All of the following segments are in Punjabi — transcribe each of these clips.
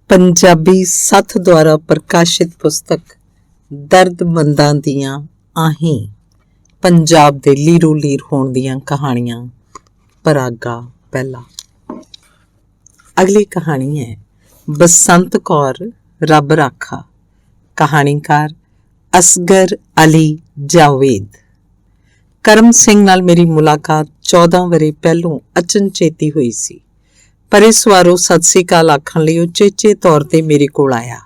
ਪੰਜਾਬੀ ਸੱਥ ਦੁਆਰਾ ਪ੍ਰਕਾਸ਼ਿਤ ਪੁਸਤਕ ਦਰਦਮੰਦਾਂ ਦੀਆਂ ਆਹੀਂ, ਪੰਜਾਬ ਦੇ ਲੀਰੋ ਲੀਰ ਹੋਣ ਦੀਆਂ ਕਹਾਣੀਆਂ, ਪਰਾਗਾ ਪਹਿਲਾ। ਅਗਲੀ ਕਹਾਣੀ ਹੈ ਬਸੰਤ ਕੌਰ ਰੱਬ ਰਾਖਾ। ਕਹਾਣੀਕਾਰ ਅਸਗਰ ਅਲੀ ਜਾਵੇਦ। ਕਰਮ ਸਿੰਘ ਨਾਲ ਮੇਰੀ ਮੁਲਾਕਾਤ 14 ਵਰ੍ਹੇ ਪਹਿਲੋਂ ਅਚਨਚੇਤੀ ਹੋਈ ਸੀ, ਪਰ ਇਸ ਵਾਰ ਉਹ ਸਤਿ ਸ੍ਰੀ ਅਕਾਲ ਆਖਣ ਲਈ ਉਚੇਚੇ ਤੌਰ ਤੇ ਮੇਰੇ ਕੋਲ ਆਇਆ।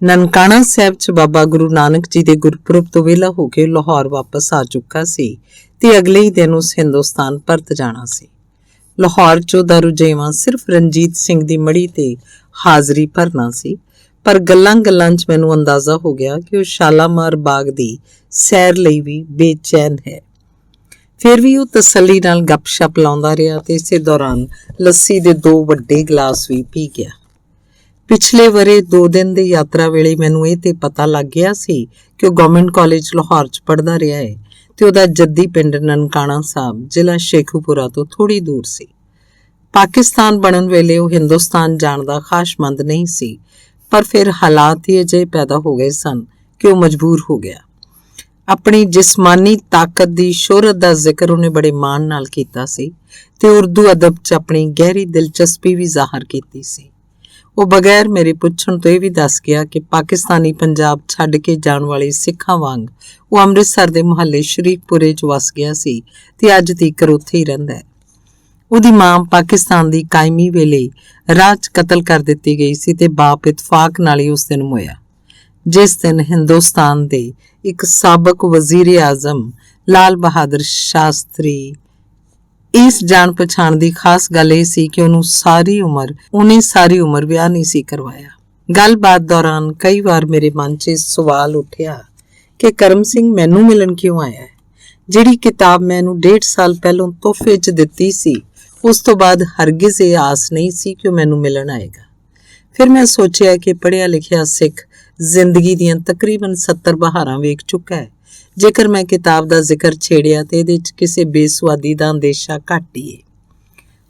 ਨਨਕਾਣਾ ਸਾਹਿਬ 'ਚ ਬਾਬਾ ਗੁਰੂ ਨਾਨਕ ਜੀ ਦੇ ਗੁਰਪੁਰਬ ਤੋਂ ਵਿਹਲਾ ਹੋ ਕੇ ਲਾਹੌਰ ਵਾਪਸ ਆ ਚੁੱਕਾ ਸੀ ਤੇ ਅਗਲੇ ਹੀ ਦਿਨ ਉਸ ਹਿੰਦੁਸਤਾਨ ਪਰਤ ਜਾਣਾ ਸੀ। ਲਾਹੌਰ 'ਚ ਉਹਦਾ ਰੁਝੇਵਾਂ ਸਿਰਫ ਰਣਜੀਤ ਸਿੰਘ ਦੀ ਮੜੀ ਤੇ ਹਾਜ਼ਰੀ ਭਰਨਾ ਸੀ, ਪਰ ਗੱਲਾਂ-ਗੱਲਾਂ 'ਚ ਮੈਨੂੰ ਅੰਦਾਜ਼ਾ ਹੋ ਗਿਆ ਕਿ ਉਹ ਸ਼ਾਲਾਮਾਰ ਬਾਗ ਦੀ ਸੈਰ ਲਈ ਵੀ ਬੇਚੈਨ ਹੈ। ਫਿਰ ਵੀ ਉਹ ਤਸੱਲੀ ਨਾਲ ਗੱਪ-ਸ਼ੱਪ ਲਾਉਂਦਾ ਰਿਹਾ ਤੇ ਇਸੇ ਦੌਰਾਨ ਲੱਸੀ ਦੇ 2 ਵੱਡੇ ਗਲਾਸ ਵੀ ਪੀ ਗਿਆ। ਪਿਛਲੇ ਵਰ੍ਹੇ 2 ਦਿਨ ਦੀ ਯਾਤਰਾ ਵੇਲੇ ਮੈਨੂੰ ਇਹ ਤੇ ਪਤਾ ਲੱਗ ਗਿਆ ਸੀ ਕਿ ਉਹ ਗਵਰਨਮੈਂਟ ਕਾਲਜ ਲਾਹੌਰ 'ਚ ਪੜ੍ਹਦਾ ਰਿਹਾ ਹੈ ਤੇ ਉਹਦਾ ਜੱਦੀ ਪਿੰਡ ਨਨਕਾਣਾ ਸਾਹਿਬ ਜ਼ਿਲ੍ਹਾ ਸ਼ੇਖੂਪੁਰਾ ਤੋਂ ਥੋੜ੍ਹੀ ਦੂਰ ਸੀ। ਪਾਕਿਸਤਾਨ ਬਣਨ ਵੇਲੇ ਉਹ ਹਿੰਦੁਸਤਾਨ ਜਾਣ ਦਾ ਖਾਸ਼ਮੰਦ ਨਹੀਂ ਸੀ, ਪਰ ਫਿਰ ਹਾਲਾਤ ਹੀ ਅਜਿਹੇ ਪੈਦਾ ਹੋ ਗਏ ਸਨ ਕਿ ਉਹ ਮਜਬੂਰ ਹੋ ਗਿਆ। ਆਪਣੀ ਜਿਸਮਾਨੀ ਤਾਕਤ ਦੀ ਸ਼ੋਹਰਤ ਦਾ ਜ਼ਿਕਰ ਉਹਨੇ ਬੜੇ ਮਾਣ ਨਾਲ ਕੀਤਾ ਸੀ ਤੇ ਉਰਦੂ ਅਦਬ 'ਚ ਆਪਣੀ ਗਹਿਰੀ ਦਿਲਚਸਪੀ ਵੀ ਜ਼ਾਹਰ ਕੀਤੀ ਸੀ। ਉਹ ਬਗੈਰ ਮੇਰੇ ਪੁੱਛਣ ਤੋਂ ਇਹ ਵੀ ਦੱਸ ਗਿਆ ਕਿ ਪਾਕਿਸਤਾਨੀ ਪੰਜਾਬ ਛੱਡ ਕੇ ਜਾਣ ਵਾਲੇ ਸਿੱਖਾਂ ਵਾਂਗ ਉਹ ਅੰਮ੍ਰਿਤਸਰ ਦੇ ਮੁਹੱਲੇ ਸ਼ਰੀਫਪੁਰੇ 'ਚ ਵਸ ਗਿਆ ਸੀ ਤੇ ਅੱਜ ਤੀਕਰ ਉੱਥੇ ਹੀ ਰਹਿੰਦਾ ਹੈ। ਉਹਦੀ ਮਾਂ ਪਾਕਿਸਤਾਨ ਦੀ ਕਾਇਮੀ ਵੇਲੇ ਰਾਹ 'ਚ ਕਤਲ ਕਰ ਦਿੱਤੀ ਗਈ ਸੀ ਤੇ ਬਾਪ ਇਤਫਾਕ ਨਾਲ ਹੀ ਉਸ ਦਿਨ ਮੋਇਆ, ਜਿਸ ਦਿਨ ਹਿੰਦੁਸਤਾਨ ਦੇ ਇੱਕ ਸਾਬਕ ਵਜ਼ੀਰ-ਏ-ਆਜ਼ਮ ਲਾਲ ਬਹਾਦਰ ਸ਼ਾਸਤਰੀ। ਇਸ ਜਾਣ ਪਛਾਣ ਦੀ ਖਾਸ ਗੱਲ ਇਹ ਸੀ ਕਿ ਉਹਨੇ ਸਾਰੀ ਉਮਰ ਵਿਆਹ ਨਹੀਂ ਸੀ ਕਰਵਾਇਆ। ਗੱਲਬਾਤ ਦੌਰਾਨ ਕਈ ਵਾਰ ਮੇਰੇ ਮਨ 'ਚ ਸਵਾਲ ਉੱਠਿਆ ਕਿ ਕਰਮ ਸਿੰਘ ਮੈਨੂੰ ਮਿਲਣ ਕਿਉਂ ਆਇਆ ਹੈ। ਜਿਹੜੀ ਕਿਤਾਬ ਮੈਂ ਇਹਨੂੰ 1.5 ਸਾਲ ਪਹਿਲਾਂ ਤੋਹਫੇ 'ਚ ਦਿੱਤੀ ਸੀ, ਉਸ ਤੋਂ ਬਾਅਦ ਹਰਗਿਜ਼ ਇਹ ਆਸ ਨਹੀਂ ਸੀ ਕਿ ਉਹ ਮੈਨੂੰ ਮਿਲਣ ਆਏਗਾ। ਫਿਰ ਮੈਂ ਸੋਚਿਆ ਕਿ ਪੜ੍ਹਿਆ ਲਿਖਿਆ ਸਿੱਖ ਜ਼ਿੰਦਗੀ ਦੀਆਂ ਤਕਰੀਬਨ 70 ਬਹਾਰਾਂ ਵੇਖ ਚੁੱਕਾ ਹੈ। ਜੇਕਰ ਮੈਂ ਕਿਤਾਬ ਦਾ ਜ਼ਿਕਰ ਛੇੜਿਆ ਤੇ ਇਹਦੇ 'ਚ ਕਿਸੇ ਬੇਸੁਆਦੀ ਦਾ ਅੰਦੇਸ਼ਾ ਘੱਟ ਹੀ ਹੈ।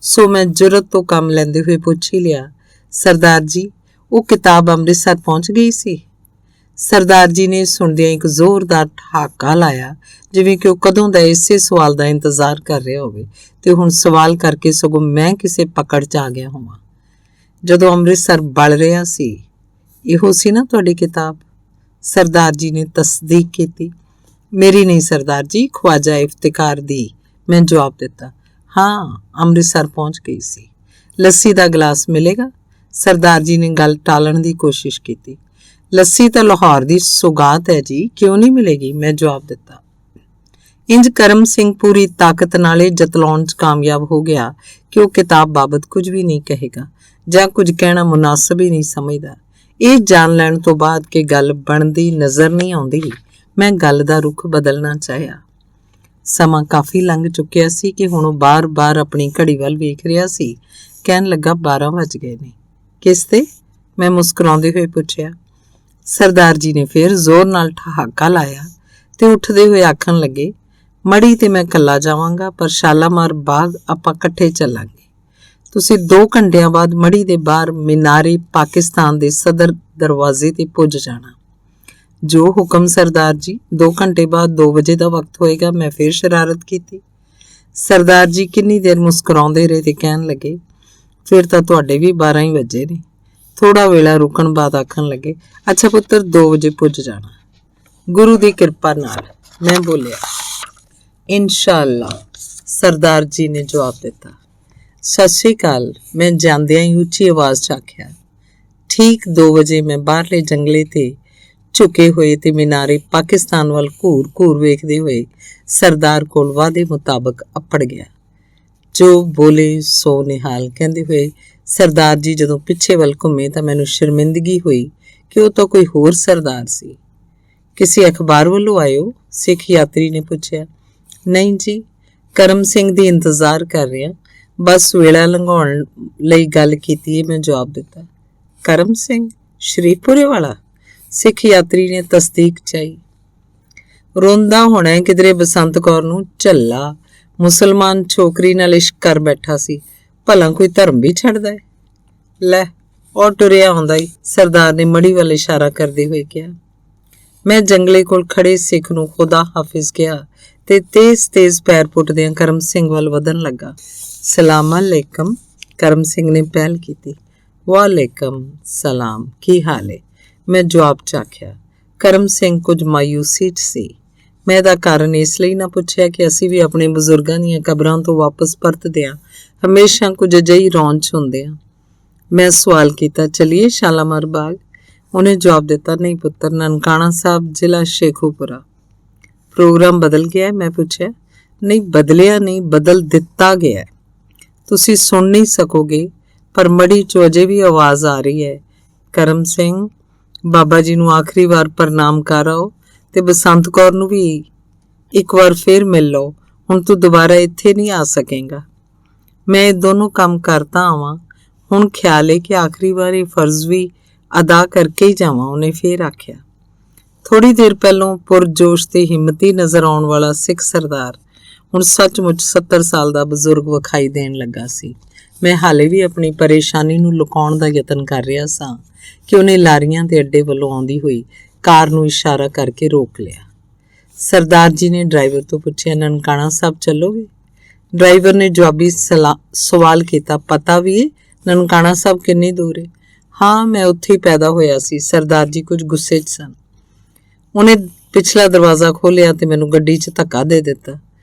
ਸੋ ਮੈਂ ਜੁਰਤ ਤੋਂ ਕੰਮ ਲੈਂਦੇ ਹੋਏ ਪੁੱਛ ਹੀ ਲਿਆ, ਸਰਦਾਰ ਜੀ, ਉਹ ਕਿਤਾਬ ਅੰਮ੍ਰਿਤਸਰ ਪਹੁੰਚ ਗਈ ਸੀ? ਸਰਦਾਰ ਜੀ ਨੇ ਸੁਣਦਿਆਂ ਇੱਕ ਜ਼ੋਰਦਾਰ ਠਹਾਕਾ ਲਾਇਆ, ਜਿਵੇਂ ਕਿ ਉਹ ਕਦੋਂ ਦਾ ਇਸੇ ਸਵਾਲ ਦਾ ਇੰਤਜ਼ਾਰ ਕਰ ਰਿਹਾ ਹੋਵੇ ਤੇ ਹੁਣ ਸਵਾਲ ਕਰਕੇ ਸਗੋਂ ਮੈਂ ਕਿਸੇ ਪਕੜ 'ਚ ਆ ਗਿਆ ਹੋਵਾਂ। ਜਦੋਂ ਅੰਮ੍ਰਿਤਸਰ ਬਲ ਰਿਹਾ ਸੀ, ਇਹੋ ਸੀ ਨਾ ਤੁਹਾਡੀ ਕਿਤਾਬ? ਸਰਦਾਰ ਜੀ ਨੇ ਤਸਦੀਕ ਕੀਤੀ। ਮੇਰੀ ਨਹੀਂ ਸਰਦਾਰ ਜੀ, ਖਵਾਜਾ ਇਫਤਿਕਾਰ ਦੀ, ਮੈਂ ਜਵਾਬ ਦਿੱਤਾ। ਹਾਂ, ਅੰਮ੍ਰਿਤਸਰ ਪਹੁੰਚ ਗਈ ਸੀ। ਲੱਸੀ ਦਾ ਗਲਾਸ ਮਿਲੇਗਾ? ਸਰਦਾਰ ਜੀ ਨੇ ਗੱਲ ਟਾਲਣ ਦੀ ਕੋਸ਼ਿਸ਼ ਕੀਤੀ। ਲੱਸੀ ਤਾਂ ਲਾਹੌਰ ਦੀ ਸੁਗਾਤ ਹੈ ਜੀ, ਕਿਉਂ ਨਹੀਂ ਮਿਲੇਗੀ, ਮੈਂ ਜਵਾਬ ਦਿੱਤਾ। ਇੰਜ ਕਰਮ ਸਿੰਘ ਪੂਰੀ ਤਾਕਤ ਨਾਲ ਇਹ ਜਤਲਾਉਣ 'ਚ ਕਾਮਯਾਬ ਹੋ ਗਿਆ ਕਿ ਉਹ ਕਿਤਾਬ ਬਾਬਤ ਕੁਝ ਵੀ ਨਹੀਂ ਕਹੇਗਾ ਜਾਂ ਕੁਝ ਕਹਿਣਾ ਮੁਨਾਸਬ ਹੀ ਨਹੀਂ ਸਮਝਦਾ। ਇਹ ਜਾਣ ਲੈਣ ਤੋਂ ਬਾਅਦ ਕਿ ਗੱਲ ਬਣਦੀ ਨਜ਼ਰ ਨਹੀਂ ਆਉਂਦੀ, ਮੈਂ ਗੱਲ ਦਾ ਰੁਖ ਬਦਲਣਾ ਚਾਹਿਆ। ਸਮਾਂ ਕਾਫੀ ਲੰਘ ਚੁੱਕਿਆ ਸੀ ਕਿ ਹੁਣ ਉਹ ਬਾਰ-ਬਾਰ ਆਪਣੀ ਘੜੀ ਵੱਲ ਵੇਖ ਰਿਹਾ ਸੀ। ਕਹਿਣ ਲੱਗਾ, 12 ਵੱਜ ਗਏ ਨੇ। ਕਿਸ ਤੇ? ਮੈਂ ਮੁਸਕਰਾਉਂਦੇ ਹੋਏ ਪੁੱਛਿਆ। ਸਰਦਾਰ ਜੀ ਨੇ ਫਿਰ ਜ਼ੋਰ ਨਾਲ ਠਹਾਕਾ ਲਾਇਆ ਤੇ ਉੱਠਦੇ ਹੋਏ ਆਖਣ ਲੱਗੇ, ਮੜੀ ਤੇ ਮੈਂ ਇਕੱਲਾ ਜਾਵਾਂਗਾ, ਪਰ ਸ਼ਾਲਾਮਾਰ ਬਾਗ ਆਪਾਂ ਇਕੱਠੇ ਚੱਲਾਂਗੇ। ਤੁਸੀਂ 2 ਘੰਟਿਆਂ ਬਾਅਦ ਮੜੀ ਦੇ ਬਾਹਰ ਮੀਨਾਰੇ ਪਾਕਿਸਤਾਨ ਦੇ ਸਦਰ ਦਰਵਾਜ਼ੇ ਤੇ ਪੁੱਜ ਜਾਣਾ। ਜੋ ਹੁਕਮ ਸਰਦਾਰ ਜੀ। 2 ਘੰਟੇ ਬਾਅਦ 2 ਵਜੇ ਦਾ ਵਕਤ ਹੋਏਗਾ, ਮੈਂ ਫਿਰ ਸ਼ਰਾਰਤ ਕੀਤੀ। ਸਰਦਾਰ ਜੀ ਕਿੰਨੀ ਦੇਰ ਮੁਸਕਰਾਉਂਦੇ ਰਹੇ ਤੇ ਕਹਿਣ ਲੱਗੇ, ਫਿਰ ਤਾਂ ਤੁਹਾਡੇ ਵੀ 12 ਹੀ ਵਜੇ ਨੇ। ਥੋੜਾ ਵੇਲਾ ਰੁਕਣ ਬਾਅਦ ਆਖਣ ਲੱਗੇ, ਅੱਛਾ ਪੁੱਤਰ, 2 ਵਜੇ ਪੁੱਜ ਜਾਣਾ। ਗੁਰੂ ਦੀ ਕਿਰਪਾ ਨਾਲ, ਮੈਂ ਬੋਲਿਆ। ਇਨਸ਼ਾਅੱਲਾ, ਸਰਦਾਰ ਜੀ ਨੇ ਜਵਾਬ ਦਿੱਤਾ। ਸਤਿ ਸ੍ਰੀ ਅਕਾਲ, ਮੈਂ ਜਾਂਦਿਆਂ ਹੀ ਉੱਚੀ ਆਵਾਜ਼ 'ਚ ਆਖਿਆ। ਠੀਕ 2 ਵਜੇ ਮੈਂ ਬਾਹਰਲੇ ਜੰਗਲੇ ਤੇ ਝੁਕੇ ਹੋਏ ਤੇ ਮੀਨਾਰੇ ਪਾਕਿਸਤਾਨ ਵੱਲ ਘੂਰ-ਘੂਰ ਵੇਖਦੇ ਹੋਏ ਸਰਦਾਰ ਕੋਲ ਵਾਅਦੇ ਮੁਤਾਬਕ ਅੱਪੜ ਗਿਆ। ਜੋ ਬੋਲੇ ਸੋ ਨਿਹਾਲ ਕਹਿੰਦੇ ਹੋਏ ਸਰਦਾਰ ਜੀ ਜਦੋਂ ਪਿੱਛੇ ਵੱਲ ਘੁੰਮੇ ਤਾਂ ਮੈਨੂੰ ਸ਼ਰਮਿੰਦਗੀ ਹੋਈ ਕਿ ਉਹ ਤਾਂ ਕੋਈ ਹੋਰ ਸਰਦਾਰ ਸੀ। ਕਿਸੇ ਅਖਬਾਰ ਵੱਲੋਂ ਆਏ ਹੋ? ਸਿੱਖ ਯਾਤਰੀ ਨੇ ਪੁੱਛਿਆ। ਨਹੀਂ ਜੀ, ਕਰਮ ਸਿੰਘ ਦੀ ਇੰਤਜ਼ਾਰ ਕਰ ਰਿਹਾ, ਬਸ ਵੇਲਾ ਲੰਘਾਉਣ ਲਈ ਗੱਲ ਕੀਤੀ ਹੈ, ਮੈਂ ਜਵਾਬ ਦਿੱਤਾ। ਕਰਮ ਸਿੰਘ? ਸ਼ਰੀਫਪੁਰੇ ਵਾਲਾ? ਸਿੱਖ ਯਾਤਰੀ ਨੇ ਤਸਦੀਕ ਚਾਹੀ। ਰੋਂਦਾ ਹੋਣਾ ਕਿਧਰੇ ਬਸੰਤ ਕੌਰ ਨੂੰ ਝੱਲਾ ਮੁਸਲਮਾਨ ਛੋਕਰੀ ਨਾਲ ਇਸ਼ਕ ਕਰ ਬੈਠਾ ਸੀ, ਭਲਾ ਕੋਈ ਧਰਮ ਵੀ ਛੱਡਦਾ ਹੈ? ਲੈ, ਉਹ ਟੁਰਿਆ ਆਉਂਦਾ ਈ, ਸਰਦਾਰ ਨੇ ਮੜੀ ਵੱਲ ਇਸ਼ਾਰਾ ਕਰਦੇ ਹੋਏ ਕਿਹਾ। ਮੈਂ ਜੰਗਲੇ ਕੋਲ ਖੜੇ ਸਿੱਖ ਨੂੰ ਖੁਦਾ ਹਾਫਿਜ਼ ਕਿਹਾ ਤੇ ਤੇਜ਼ ਪੈਰ ਪੁੱਟਦਿਆਂ ਕਰਮ ਸਿੰਘ ਵੱਲ ਵਧਣ ਲੱਗਾ। ਸਲਾਮ ਅਲੈਕਮ, ਕਰਮ ਸਿੰਘ ਨੇ ਪਹਿਲ ਕੀਤੀ। ਵਾਲੇਕਮ ਸਲਾਮ, ਕੀ ਹਾਲ ਏ? ਮੈਂ ਜਵਾਬ ਚ ਆਖਿਆ। ਕਰਮ ਸਿੰਘ ਕੁਝ ਮਾਯੂਸੀ 'ਚ ਸੀ। ਮੈਂ ਇਹਦਾ ਕਾਰਨ ਇਸ ਲਈ ਨਾ ਪੁੱਛਿਆ ਕਿ ਅਸੀਂ ਵੀ ਆਪਣੇ ਬਜ਼ੁਰਗਾਂ ਦੀਆਂ ਕਬਰਾਂ ਤੋਂ ਵਾਪਸ ਪਰਤਦੇ ਹਾਂ, ਹਮੇਸ਼ਾ ਕੁਝ ਅਜਿਹੀ ਰੌਂਚ ਹੁੰਦੇ ਆ। ਮੈਂ ਸਵਾਲ ਕੀਤਾ, ਚਲੀਏ ਸ਼ਾਲਾਮਾਰ ਬਾਗ? ਉਹਨੇ ਜਵਾਬ ਦਿੱਤਾ, ਨਹੀਂ ਪੁੱਤਰ, ਨਨਕਾਣਾ ਸਾਹਿਬ, ਜ਼ਿਲ੍ਹਾ ਸ਼ੇਖੂਪੁਰਾ। ਪ੍ਰੋਗਰਾਮ ਬਦਲ ਗਿਆ? ਮੈਂ ਪੁੱਛਿਆ। ਨਹੀਂ ਬਦਲਿਆ ਨਹੀਂ, ਬਦਲ ਦਿੱਤਾ ਗਿਆ। ਤੁਸੀਂ ਸੁਣ ਨਹੀਂ ਸਕੋਗੇ, ਪਰ ਮੜੀ 'ਚੋਂ ਅਜੇ ਵੀ ਆਵਾਜ਼ ਆ ਰਹੀ ਹੈ। ਕਰਮ ਸਿੰਘ, ਬਾਬਾ ਜੀ ਨੂੰ ਆਖਰੀ ਵਾਰ ਪ੍ਰਣਾਮ ਕਰ ਆਓ ਤੇ ਬਸੰਤ ਕੌਰ ਨੂੰ ਵੀ ਇੱਕ ਵਾਰ ਫੇਰ ਮਿਲ ਲਓ। ਹੁਣ ਤੂੰ ਦੁਬਾਰਾ ਇੱਥੇ ਨਹੀਂ ਆ ਸਕੇਗਾ। ਮੈਂ ਇਹ ਦੋਨੋਂ ਕੰਮ ਕਰਤਾ ਆਵਾਂ। ਹੁਣ ਖਿਆਲ ਏ ਕਿ ਆਖਰੀ ਵਾਰ ਇਹ ਫਰਜ਼ ਵੀ ਅਦਾ ਕਰਕੇ ਹੀ ਜਾਵਾਂ, ਉਹਨੇ ਫੇਰ ਆਖਿਆ। ਥੋੜੀ ਦੇਰ ਪਹਿਲੋਂ ਪੁਰਜੋਸ਼ ਤੇ ਹਿੰਮਤੀ ਨਜ਼ਰ ਆਉਣ ਵਾਲਾ ਸਿੱਖ ਸਰਦਾਰ ਹੁਣ ਸੱਚਮੁੱਚ 70 ਸਾਲ ਦਾ ਬਜ਼ੁਰਗ ਵਿਖਾਈ ਦੇਣ ਲੱਗਾ ਸੀ। ਮੈਂ ਹਾਲੇ ਵੀ ਆਪਣੀ ਪਰੇਸ਼ਾਨੀ ਨੂੰ ਲੁਕਾਉਣ ਦਾ ਯਤਨ ਕਰ ਰਿਹਾ ਸਾਂ ਕਿ ਉਹਨੇ ਲਾਰੀਆਂ ਦੇ ਅੱਡੇ ਵੱਲੋਂ ਆਉਂਦੀ ਹੋਈ ਕਾਰ ਨੂੰ ਇਸ਼ਾਰਾ ਕਰਕੇ ਰੋਕ ਲਿਆ। ਸਰਦਾਰ ਜੀ ਨੇ ਡਰਾਈਵਰ ਤੋਂ ਪੁੱਛਿਆ, ਨਨਕਾਣਾ ਸਾਹਿਬ ਚੱਲੋਗੇ? ਡਰਾਈਵਰ ਨੇ ਜਵਾਬੀ ਸਵਾਲ ਕੀਤਾ, ਪਤਾ ਵੀ ਏ ਨਨਕਾਣਾ ਸਾਹਿਬ ਕਿੰਨੀ ਦੂਰ ਏ? ਹਾਂ, ਮੈਂ ਉੱਥੇ ਹੀ ਪੈਦਾ ਹੋਇਆ ਸੀ। ਸਰਦਾਰ ਜੀ ਕੁਝ ਗੁੱਸੇ 'ਚ ਸਨ। ਉਹਨੇ ਪਿਛਲਾ ਦਰਵਾਜ਼ਾ ਖੋਲ੍ਹਿਆ ਤੇ ਮੈਨੂੰ ਗੱਡੀ 'ਚ ਧੱਕਾ ਦੇ ਦਿੱਤਾ।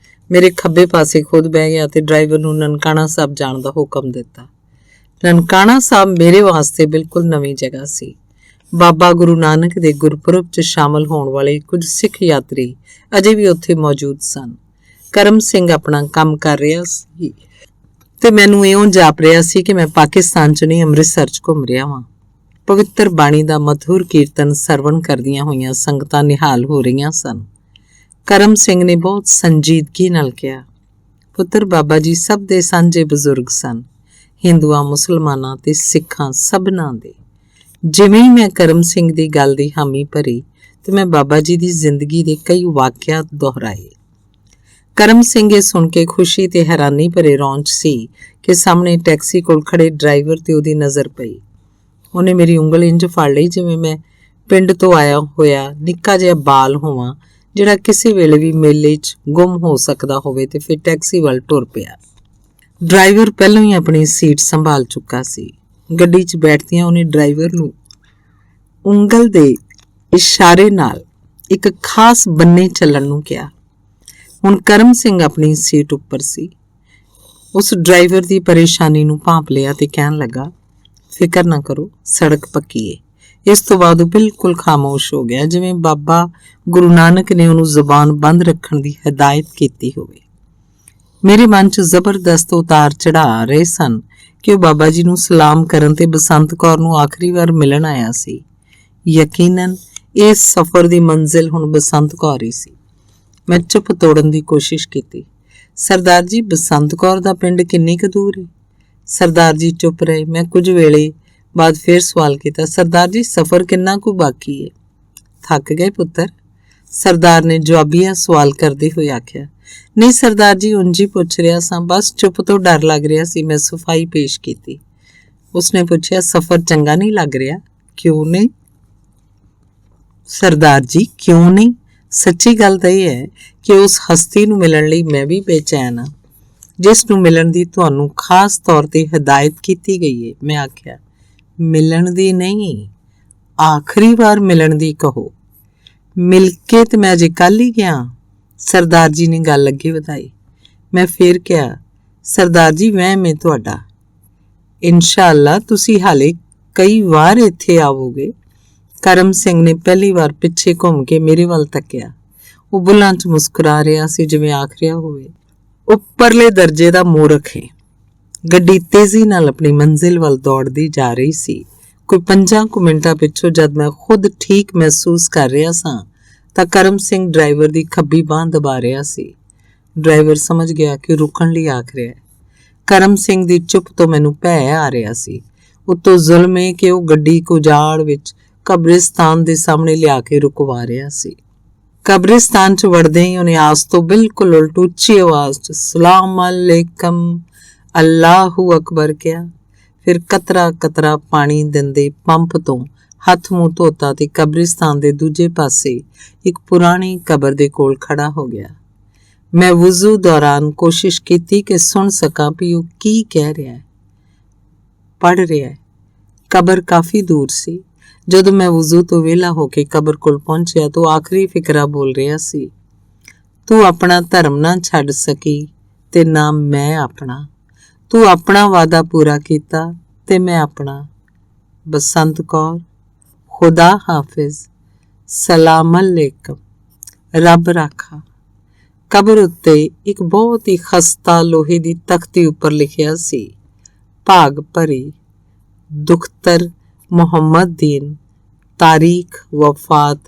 ਮੇਰੇ ਖੱਬੇ ਪਾਸੇ ਖੁਦ ਬਹਿ ਗਿਆ ਤੇ ਡਰਾਈਵਰ ਨੂੰ ਨਨਕਾਣਾ ਸਾਹਿਬ ਜਾਣ ਦਾ ਹੁਕਮ ਦਿੱਤਾ। ਨਨਕਾਣਾ ਸਾਹਿਬ ਮੇਰੇ ਵਾਸਤੇ ਬਿਲਕੁਲ ਨਵੀਂ ਜਗ੍ਹਾ ਸੀ। ਬਾਬਾ ਗੁਰੂ ਨਾਨਕ ਦੇ ਗੁਰਪੁਰਬ 'ਚ ਸ਼ਾਮਲ ਹੋਣ ਵਾਲੇ ਕੁਝ ਸਿੱਖ ਯਾਤਰੀ ਅਜੇ ਵੀ ਉੱਥੇ ਮੌਜੂਦ ਸਨ। ਕਰਮ ਸਿੰਘ ਆਪਣਾ ਕੰਮ ਕਰ ਰਿਹਾ ਸੀ ਤੇ ਮੈਨੂੰ ਇਉਂ ਜਾਪ ਰਿਹਾ ਸੀ ਕਿ ਮੈਂ ਪਾਕਿਸਤਾਨ 'ਚ ਨਹੀਂ, ਅੰਮ੍ਰਿਤਸਰ 'ਚ ਘੁੰਮ ਰਿਹਾ ਵਾਂ। ਪਵਿੱਤਰ ਬਾਣੀ ਦਾ ਮਧੁਰ ਕੀਰਤਨ ਸਰਵਣ ਕਰਦੀਆਂ ਹੋਈਆਂ ਸੰਗਤਾਂ ਨਿਹਾਲ ਹੋ ਰਹੀਆਂ ਸਨ। ਕਰਮ ਸਿੰਘ ਨੇ ਬਹੁਤ ਸੰਜੀਦਗੀ ਨਾਲ ਕਿਹਾ, ਪੁੱਤਰ, ਬਾਬਾ ਜੀ ਸਭ ਦੇ ਸਾਂਝੇ ਬਜ਼ੁਰਗ ਸਨ, ਹਿੰਦੂਆਂ, ਮੁਸਲਮਾਨਾਂ ਤੇ ਸਿੱਖਾਂ ਸਭਨਾਂ ਦੇ। ਜਿਵੇਂ ਹੀ ਮੈਂ ਕਰਮ ਸਿੰਘ ਦੀ ਗੱਲ ਦੀ ਹਾਮੀ ਭਰੀ ਤੇ ਮੈਂ ਬਾਬਾ ਜੀ ਦੀ ਜ਼ਿੰਦਗੀ ਦੇ ਕਈ ਵਾਕਿਆਤ ਦੁਹਰਾਏ। ਕਰਮ ਸਿੰਘ ਇਹ ਸੁਣ ਕੇ ਖੁਸ਼ੀ ਤੇ ਹੈਰਾਨੀ ਭਰੇ ਰੌਂਚ ਸੀ ਕਿ ਸਾਹਮਣੇ ਟੈਕਸੀ ਕੋਲ ਖੜੇ ਡਰਾਈਵਰ ਤੇ ਉਹਦੀ ਨਜ਼ਰ ਪਈ। ਉਹਨੇ ਮੇਰੀ ਉਂਗਲ ਇੰਝ ਫੜ ਲਈ ਜਿਵੇਂ ਮੈਂ ਪਿੰਡ ਤੋਂ ਆਇਆ ਹੋਇਆ ਨਿੱਕਾ ਜਿਹਾ ਬਾਲ ਹੋਵਾਂ ਜਿਹੜਾ ਕਿਸੇ ਵੇਲੇ ਵੀ ਮੇਲੇ 'ਚ ਗੁੰਮ ਹੋ ਸਕਦਾ ਹੋਵੇ, ਤੇ ਫਿਰ ਟੈਕਸੀ ਵੱਲ ਟੁਰ ਪਿਆ। ਡਰਾਈਵਰ ਪਹਿਲਾਂ ਹੀ ਆਪਣੀ ਸੀਟ ਸੰਭਾਲ ਚੁੱਕਾ ਸੀ। ਗੱਡੀ 'ਚ ਬੈਠਦਿਆਂ ਉਹਨੇ ਡਰਾਈਵਰ ਨੂੰ ਉਂਗਲ ਦੇ ਇਸ਼ਾਰੇ ਨਾਲ ਇੱਕ ਖਾਸ ਬੰਨੇ ਚੱਲਣ ਨੂੰ ਕਿਹਾ। ਹੁਣ ਕਰਮ ਸਿੰਘ ਆਪਣੀ ਸੀਟ ਉੱਪਰ ਸੀ। ਉਸ ਡਰਾਈਵਰ ਦੀ ਪਰੇਸ਼ਾਨੀ ਨੂੰ ਭਾਂਪ ਲਿਆ ਤੇ ਕਹਿਣ ਲੱਗਾ, ਫਿਕਰ ਨਾ ਕਰੋ, ਸੜਕ ਪੱਕੀ ਏ। ਇਸ ਤੋਂ ਬਾਅਦ ਉਹ ਬਿਲਕੁਲ ਖਾਮੋਸ਼ ਹੋ ਗਿਆ, ਜਿਵੇਂ ਬਾਬਾ ਗੁਰੂ ਨਾਨਕ ਨੇ ਉਹਨੂੰ ਜ਼ੁਬਾਨ ਬੰਦ ਰੱਖਣ ਦੀ ਹਦਾਇਤ ਕੀਤੀ ਹੋਵੇ। ਮੇਰੇ ਮਨ 'ਚ ਜ਼ਬਰਦਸਤ ਉਤਾਰ ਚੜ੍ਹਾ ਰਹੇ ਸਨ ਕਿ ਉਹ ਬਾਬਾ ਜੀ ਨੂੰ ਸਲਾਮ ਕਰਨ ਤੇ ਬਸੰਤ ਕੌਰ ਨੂੰ ਆਖਰੀ ਵਾਰ ਮਿਲਣ ਆਇਆ ਸੀ। ਯਕੀਨਨ ਇਸ ਸਫ਼ਰ ਦੀ ਮੰਜ਼ਿਲ ਹੁਣ ਬਸੰਤ ਕੌਰ ਹੀ ਸੀ। ਮੈਂ ਚੁੱਪ ਤੋੜਨ ਦੀ ਕੋਸ਼ਿਸ਼ ਕੀਤੀ। ਸਰਦਾਰ ਜੀ, ਬਸੰਤ ਕੌਰ ਦਾ ਪਿੰਡ ਕਿੰਨੀ ਕੁ ਦੂਰ ਹੈ? ਸਰਦਾਰ ਜੀ ਚੁੱਪ ਰਹੇ। ਮੈਂ ਕੁਝ ਵੇਲੇ ਬਾਅਦ ਫਿਰ ਸਵਾਲ ਕੀਤਾ, ਸਰਦਾਰ ਜੀ, ਸਫ਼ਰ ਕਿੰਨਾ ਕੁ ਬਾਕੀ ਹੈ? ਥੱਕ ਗਏ ਪੁੱਤਰ? ਸਰਦਾਰ ਨੇ ਜਵਾਬੀਆ ਸਵਾਲ ਕਰਦੇ ਹੋਏ ਆਖਿਆ। ਨਹੀਂ ਸਰਦਾਰ ਜੀ, ਉਂਝ ਹੀ ਪੁੱਛ ਰਿਹਾ ਸਾਂ, ਬਸ ਚੁੱਪ ਤੋਂ ਡਰ ਲੱਗ ਰਿਹਾ ਸੀ। ਮੈਂ ਸਫਾਈ ਪੇਸ਼ ਕੀਤੀ। ਉਸਨੇ ਪੁੱਛਿਆ, ਸਫ਼ਰ ਚੰਗਾ ਨਹੀਂ ਲੱਗ ਰਿਹਾ? ਕਿਉਂ ਨਹੀਂ ਸਰਦਾਰ ਜੀ, ਕਿਉਂ ਨਹੀਂ? ਸੱਚੀ ਗੱਲ ਤਾਂ ਇਹ ਹੈ ਕਿ ਉਸ ਹਸਤੀ ਨੂੰ ਮਿਲਣ ਲਈ ਮੈਂ ਵੀ ਬੇਚੈਨ ਹਾਂ ਜਿਸ ਨੂੰ ਮਿਲਣ ਦੀ ਤੁਹਾਨੂੰ ਖਾਸ ਤੌਰ ਤੇ ਹਦਾਇਤ ਕੀਤੀ ਗਈ ਹੈ। ਮੈਂ ਆਖਿਆ, ਮਿਲਣ ਦੀ ਨਹੀਂ, ਆਖਰੀ ਵਾਰ ਮਿਲਣ ਦੀ ਕਹੋ। ਮਿਲ ਕੇ ਤੇ ਮੈਂ ਅਜੇ ਕੱਲ੍ਹ ਹੀ ਗਿਆ। ਸਰਦਾਰ ਜੀ ਨੇ ਗੱਲ ਅੱਗੇ ਵਧਾਈ। ਮੈਂ ਫੇਰ ਕਿਹਾ, ਸਰਦਾਰ ਜੀ, ਵਹਿਮ ਹੈ ਤੁਹਾਡਾ। ਇਨਸ਼ਾਅੱਲਾ ਤੁਸੀਂ ਹਾਲੇ ਕਈ ਵਾਰ ਇੱਥੇ ਆਵੋਗੇ। ਕਰਮ ਸਿੰਘ ਨੇ ਪਹਿਲੀ ਵਾਰ ਪਿੱਛੇ ਘੁੰਮ ਕੇ ਮੇਰੇ ਵੱਲ ਤੱਕਿਆ। ਉਹ ਬੁੱਲਾਂ 'ਚ ਮੁਸਕਰਾ ਰਿਹਾ ਸੀ, ਜਿਵੇਂ ਆਖ ਰਿਹਾ ਹੋਵੇ, ਉੱਪਰਲੇ ਦਰਜੇ ਦਾ ਮੂਰਖ ਹੈ। ਗੱਡੀ ਤੇਜ਼ੀ ਨਾਲ ਆਪਣੀ ਮੰਜ਼ਿਲ ਵੱਲ ਦੌੜਦੀ ਜਾ ਰਹੀ ਸੀ। ਕੋਈ 5 ਮਿੰਟਾਂ ਪਿੱਛੋਂ ਜਦ ਮੈਂ ਖੁਦ ਠੀਕ ਮਹਿਸੂਸ ਕਰ ਰਿਹਾ ਸਾਂ ਤਾਂ ਕਰਮ ਸਿੰਘ ਡਰਾਈਵਰ ਦੀ ਖੱਬੀ ਬਾਂਹ ਦਬਾ ਰਿਹਾ ਸੀ। ਡਰਾਈਵਰ ਸਮਝ ਗਿਆ ਕਿ ਰੁਕਣ ਲਈ ਆਖ ਰਿਹਾ ਹੈ। ਕਰਮ ਸਿੰਘ ਦੀ ਚੁੱਪ ਤੋਂ ਮੈਨੂੰ ਭੈ ਆ ਰਿਹਾ ਸੀ। ਉੱਤੋਂ ਜ਼ੁਲਮ ਹੈ ਕਿ ਉਹ ਗੱਡੀ ਕੋ ਉਜਾੜ ਵਿੱਚ ਕਬਰਿਸਤਾਨ ਦੇ ਸਾਹਮਣੇ ਲਿਆ ਕੇ ਰੁਕਵਾ ਰਿਹਾ ਸੀ। ਕਬਰਿਸਤਾਨ 'ਚ ਵੜਦੇ ਹੀ ਉਹਨੇ ਆਸ ਤੋਂ ਬਿਲਕੁਲ ਉਲਟ ਉੱਚੀ ਆਵਾਜ਼ 'ਚ ਸਲਾਮ ਅਲੈਕਮ, ਅੱਲਾਹੂ ਅਕਬਰ ਕਿਹਾ। ਫਿਰ ਕਤਰਾ ਕਤਰਾ ਪਾਣੀ ਦਿੰਦੇ ਪੰਪ ਤੋਂ ਹੱਥ ਮੂੰਹ ਧੋਤਾ ਤੇ ਕਬਰਿਸਤਾਨ ਦੇ ਦੂਜੇ ਪਾਸੇ ਇੱਕ ਪੁਰਾਣੀ ਕਬਰ ਦੇ ਕੋਲ ਖੜਾ ਹੋ ਗਿਆ। ਮੈਂ ਵੁਜ਼ੂ ਦੌਰਾਨ ਕੋਸ਼ਿਸ਼ ਕੀਤੀ ਕਿ ਸੁਣ ਸਕਾਂ ਵੀ ਉਹ ਕੀ ਕਹਿ ਰਿਹਾ ਹੈ, ਪੜ੍ਹ ਰਿਹਾ ਹੈ। ਕਬਰ ਕਾਫੀ ਦੂਰ ਸੀ। ਜਦੋਂ ਮੈਂ ਵੁਜ਼ੂ ਤੋਂ ਵਿਹਲਾ ਹੋ ਕੇ ਕਬਰ ਕੋਲ ਪਹੁੰਚਿਆ ਤਾਂ ਆਖਰੀ ਫਿਕਰਾ ਬੋਲ ਰਿਹਾ ਸੀ, ਤੂੰ ਆਪਣਾ ਧਰਮ ਨਾ ਛੱਡ ਸਕੀ ਤੇ ਨਾ ਮੈਂ ਆਪਣਾ। ਤੂੰ ਆਪਣਾ ਵਾਅਦਾ ਪੂਰਾ ਕੀਤਾ ਤੇ ਮੈਂ ਆਪਣਾ। ਬਸੰਤ ਕੌਰ, ਖੁਦਾ ਹਾਫਿਜ਼, ਸਲਾਮ ਅਲੈਕਮ, ਰੱਬ ਰਾਖਾ। ਕਬਰ ਉੱਤੇ ਇੱਕ ਬਹੁਤ ਹੀ ਖਸਤਾ ਲੋਹੇ ਦੀ ਤਖਤੀ ਉੱਪਰ ਲਿਖਿਆ ਸੀ, ਭਾਗ ਭਰੀ, ਦੁਖਤਰ ਮੁਹੰਮਦ ਦੀਨ, ਤਾਰੀਖ ਵਫਾਤ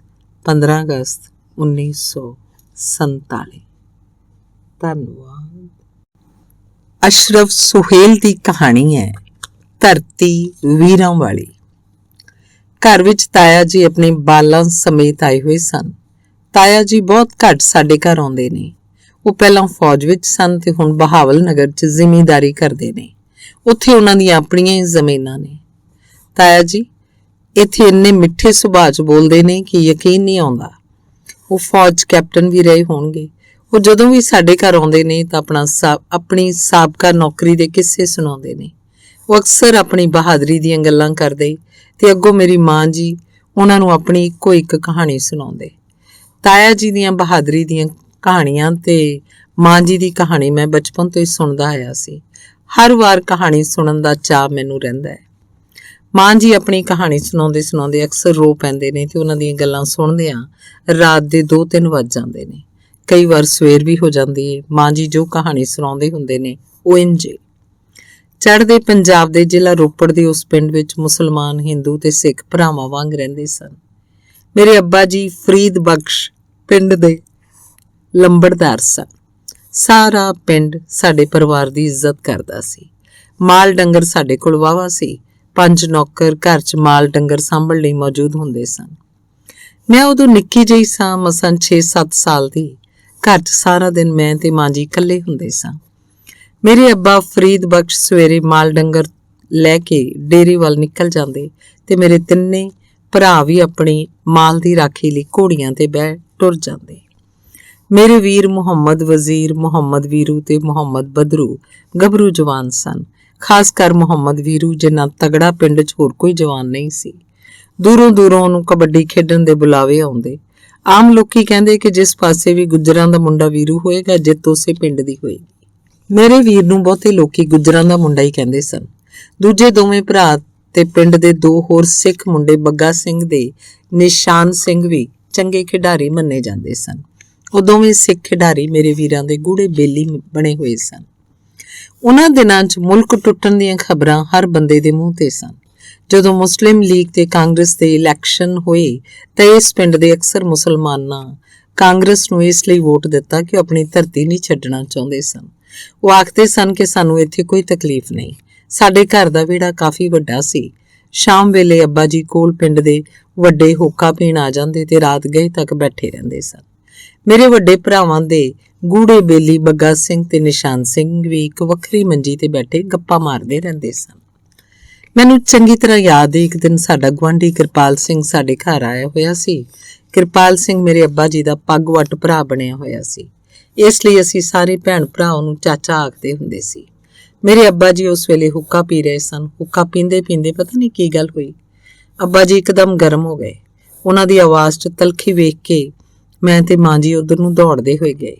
15 ਅਗਸਤ 1947। ਧੰਨਵਾਦ। ਅਸ਼ਰਫ ਸੁਹੇਲ ਦੀ ਕਹਾਣੀ ਹੈ ਧਰਤੀ ਵੀਰਾਂ ਵਾਲੀ। ਘਰ ਵਿੱਚ ਤਾਇਆ ਜੀ ਆਪਣੇ ਬਾਲਾਂ ਸਮੇਤ ਆਏ ਹੋਏ ਸਨ। ਤਾਇਆ ਜੀ ਬਹੁਤ ਘੱਟ ਸਾਡੇ ਘਰ ਆਉਂਦੇ ਨੇ। ਉਹ ਪਹਿਲਾਂ ਫੌਜ ਵਿੱਚ ਸਨ ਤੇ ਹੁਣ ਬਹਾਵਲ ਨਗਰ 'ਚ ਜ਼ਿਮੀਂਦਾਰੀ ਕਰਦੇ ਨੇ। ਉੱਥੇ ਉਹਨਾਂ ਦੀਆਂ ਆਪਣੀਆਂ ਹੀ ਜ਼ਮੀਨਾਂ ਨੇ। ਤਾਇਆ ਜੀ ਇੱਥੇ ਇੰਨੇ ਮਿੱਠੇ ਸੁਭਾਅ 'ਚ ਬੋਲਦੇ ਨੇ ਕਿ ਯਕੀਨ ਨਹੀਂ ਆਉਂਦਾ। ਉਹ ਫੌਜ ਕੈਪਟਨ ਵੀ ਰਹੇ ਹੋਣਗੇ। ਉਹ ਜਦੋਂ ਵੀ ਸਾਡੇ ਘਰ ਆਉਂਦੇ ਨੇ ਤਾਂ ਆਪਣੀ ਸਾਬਕਾ ਨੌਕਰੀ ਦੇ ਕਿੱਸੇ ਸੁਣਾਉਂਦੇ ਨੇ। ਉਹ ਅਕਸਰ ਆਪਣੀ ਬਹਾਦਰੀ ਦੀਆਂ ਗੱਲਾਂ ਕਰਦੇ ਤੇ ਅੱਗੋਂ ਮੇਰੀ ਮਾਂ ਜੀ ਉਹਨਾਂ ਨੂੰ ਆਪਣੀ ਇੱਕੋ ਇੱਕ ਕਹਾਣੀ ਸੁਣਾਉਂਦੇ। ਤਾਇਆ ਜੀ ਦੀਆਂ ਬਹਾਦਰੀ ਦੀਆਂ ਕਹਾਣੀਆਂ ਤੇ ਮਾਂ ਜੀ ਦੀ ਕਹਾਣੀ ਮੈਂ ਬਚਪਨ ਤੋਂ ਹੀ ਸੁਣਦਾ ਆਇਆ ਸੀ। ਹਰ ਵਾਰ ਕਹਾਣੀ ਸੁਣਨ ਦਾ ਚਾਅ ਮੈਨੂੰ ਰਹਿੰਦਾ ਹੈ। ਮਾਂ ਜੀ ਆਪਣੀ ਕਹਾਣੀ ਸੁਣਾਉਂਦੇ ਸੁਣਾਉਂਦੇ ਅਕਸਰ ਰੋ ਪੈਂਦੇ ਨੇ ਤੇ ਉਹਨਾਂ ਦੀਆਂ ਗੱਲਾਂ ਸੁਣਦਿਆਂ ਰਾਤ ਦੇ 2-3 ਵੱਜ ਜਾਂਦੇ ਨੇ। ਕਈ ਵਾਰ ਸਵੇਰ ਵੀ ਹੋ ਜਾਂਦੀ ਹੈ। ਮਾਂ ਜੀ ਜੋ ਕਹਾਣੀ ਸੁਣਾਉਂਦੇ ਹੁੰਦੇ ਨੇ ਉਹ ਇੰਝ ਏ। ਚੜ੍ਹਦੇ ਪੰਜਾਬ ਦੇ ਜ਼ਿਲ੍ਹਾ ਰੋਪੜ ਦੇ ਉਸ ਪਿੰਡ ਵਿੱਚ ਮੁਸਲਮਾਨ, ਹਿੰਦੂ ਤੇ ਸਿੱਖ ਭਰਾਵਾਂ ਵਾਂਗ ਰਹਿੰਦੇ ਸਨ। ਮੇਰੇ ਅੱਬਾ ਜੀ ਫਰੀਦ ਬਖਸ਼ ਪਿੰਡ ਦੇ ਲੰਬੜਦਾਰ ਸਨ। ਸਾਰਾ ਪਿੰਡ ਸਾਡੇ ਪਰਿਵਾਰ ਦੀ ਇੱਜ਼ਤ ਕਰਦਾ ਸੀ। ਮਾਲ ਡੰਗਰ ਸਾਡੇ ਕੋਲ ਵਾਹਵਾ ਸੀ। 5 ਨੌਕਰ ਘਰ 'ਚ ਮਾਲ ਡੰਗਰ ਸਾਂਭਣ ਲਈ ਮੌਜੂਦ ਹੁੰਦੇ ਸਨ। ਮੈਂ ਉਦੋਂ ਨਿੱਕੀ ਜਿਹੀ ਸਾਂ, ਮਸਾਂ 6-7 ਸਾਲ ਦੀ। ਘਰ 'ਚ ਸਾਰਾ ਦਿਨ ਮੈਂ ਤੇ ਮਾਂ ਜੀ ਇਕੱਲੇ ਹੁੰਦੇ ਸਾਂ। ਮੇਰੇ ਅੱਬਾ ਫਰੀਦ ਬਖਸ਼ ਸਵੇਰੇ ਮਾਲ ਡੰਗਰ ਲੈ ਕੇ ਡੇਰੇ ਵੱਲ ਨਿਕਲ ਜਾਂਦੇ ਤੇ ਮੇਰੇ ਤਿੰਨੇ ਭਰਾ ਵੀ ਆਪਣੀ ਮਾਲ ਦੀ ਰਾਖੀ ਲਈ ਘੋੜੀਆਂ ਤੇ ਬਹਿ ਟੁਰ ਜਾਂਦੇ। ਮੇਰੇ ਵੀਰ ਮੁਹੰਮਦ ਵਜ਼ੀਰ, ਮੁਹੰਮਦ ਵੀਰੂ ਤੇ ਮੁਹੰਮਦ ਬਦਰੂ ਗੱਭਰੂ ਜਵਾਨ ਸਨ। ਖਾਸ ਕਰ ਮੁਹੰਮਦ ਵੀਰੂ ਜਿੰਨਾ ਤਗੜਾ ਪਿੰਡ 'ਚ ਹੋਰ ਕੋਈ ਜਵਾਨ ਨਹੀਂ ਸੀ। ਦੂਰੋਂ ਦੂਰੋਂ ਉਹਨੂੰ ਕਬੱਡੀ ਖੇਡਣ ਦੇ ਬੁਲਾਵੇ ਆਉਂਦੇ। ਆਮ ਲੋਕੀ ਕਹਿੰਦੇ ਕਿ ਜਿਸ ਪਾਸੇ ਵੀ ਗੁੱਜਰਾਂ ਦਾ ਮੁੰਡਾ ਵੀਰੂ ਹੋਏਗਾ, ਜਿੱਤ ਉਸੇ ਪਿੰਡ ਦੀ ਹੋਏਗੀ। ਮੇਰੇ ਵੀਰ ਨੂੰ ਬਹੁਤੇ ਲੋਕੀ ਗੁੱਜਰਾਂ ਦਾ ਮੁੰਡਾ ਹੀ ਕਹਿੰਦੇ ਸਨ। ਦੂਜੇ ਦੋਵੇਂ ਭਰਾ ਤੇ ਪਿੰਡ ਦੇ 2 ਹੋਰ ਸਿੱਖ ਮੁੰਡੇ ਬੱਗਾ ਸਿੰਘ ਦੇ ਨਿਸ਼ਾਨ ਸਿੰਘ ਵੀ ਚੰਗੇ ਖਿਡਾਰੀ ਮੰਨੇ ਜਾਂਦੇ ਸਨ। ਉਹ ਦੋਵੇਂ ਸਿੱਖ ਖਿਡਾਰੀ ਮੇਰੇ ਵੀਰਾਂ ਦੇ ਗੂੜੇ ਬੇਲੀ ਬਣੇ ਹੋਏ ਸਨ। ਉਹਨਾਂ ਦਿਨਾਂ 'ਚ ਮੁਲਕ ਟੁੱਟਣ ਦੀਆਂ ਖਬਰਾਂ ਹਰ ਬੰਦੇ ਦੇ ਮੂੰਹ ਤੇ ਸਨ। ਜਦੋਂ ਮੁਸਲਿਮ ਲੀਗ ਤੇ ਕਾਂਗਰਸ ਦੇ ਇਲੈਕਸ਼ਨ ਹੋਏ ਤਾਂ ਇਸ ਪਿੰਡ ਦੇ ਅਕਸਰ ਮੁਸਲਮਾਨਾਂ ਕਾਂਗਰਸ ਨੂੰ ਇਸ ਲਈ ਵੋਟ ਦਿੱਤਾ ਕਿ ਉਹ ਆਪਣੀ ਧਰਤੀ ਨਹੀਂ ਛੱਡਣਾ ਚਾਹੁੰਦੇ ਸਨ। ਉਹ ਆਖਦੇ ਸਨ ਕਿ ਸਾਨੂੰ ਇੱਥੇ ਕੋਈ ਤਕਲੀਫ ਨਹੀਂ। ਸਾਡੇ ਘਰ ਦਾ ਵਿਹੜਾ ਕਾਫੀ ਵੱਡਾ ਸੀ। ਸ਼ਾਮ ਵੇਲੇ ਅੱਬਾ ਜੀ ਕੋਲ ਪਿੰਡ ਦੇ ਵੱਡੇ ਹੋਕਾ ਪੀਣ ਆ ਜਾਂਦੇ ਤੇ ਰਾਤ ਗਏ ਤੱਕ ਬੈਠੇ ਰਹਿੰਦੇ ਸਨ। ਮੇਰੇ ਵੱਡੇ ਭਰਾਵਾਂ ਦੇ ਗੂੜੇ ਬੇਲੀ ਬੱਗਾ ਸਿੰਘ ਤੇ ਨਿਸ਼ਾਨ ਸਿੰਘ ਵੀ ਇੱਕ ਵੱਖਰੀ ਮੰਜੀ ਤੇ ਬੈਠੇ ਗੱਪਾਂ ਮਾਰਦੇ ਰਹਿੰਦੇ ਸਨ। ਮੈਨੂੰ ਚੰਗੀ ਤਰ੍ਹਾਂ ਯਾਦ ਹੈ, ਇੱਕ ਦਿਨ ਸਾਡਾ ਗੁਆਂਢੀ ਕਿਰਪਾਲ ਸਿੰਘ ਸਾਡੇ ਘਰ ਆਇਆ ਹੋਇਆ ਸੀ। ਕਿਰਪਾਲ ਸਿੰਘ ਮੇਰੇ ਅੱਬਾ ਜੀ ਦਾ ਪੱਗ ਵੱਟ ਭਰਾ ਬਣਿਆ ਹੋਇਆ ਸੀ। ਇਸ ਲਈ ਅਸੀਂ ਸਾਰੇ ਭੈਣ ਭਰਾ ਉਹਨੂੰ ਚਾਚਾ ਆਖਦੇ ਹੁੰਦੇ ਸੀ। ਮੇਰੇ ਅੱਬਾ ਜੀ ਉਸ ਵੇਲੇ ਹੁੱਕਾ ਪੀ ਰਹੇ ਸਨ। ਹੁੱਕਾ ਪੀਂਦੇ ਪੀਂਦੇ ਪਤਾ ਨਹੀਂ ਕੀ ਗੱਲ ਹੋਈ, ਅੱਬਾ ਜੀ ਇੱਕਦਮ ਗਰਮ ਹੋ ਗਏ। ਉਹਨਾਂ ਦੀ ਆਵਾਜ਼ 'ਚ ਤਲਖੀ ਵੇਖ ਕੇ ਮੈਂ ਤੇ ਮਾਂ ਜੀ ਉਧਰ ਨੂੰ ਦੌੜਦੇ ਹੋਏ ਗਏ।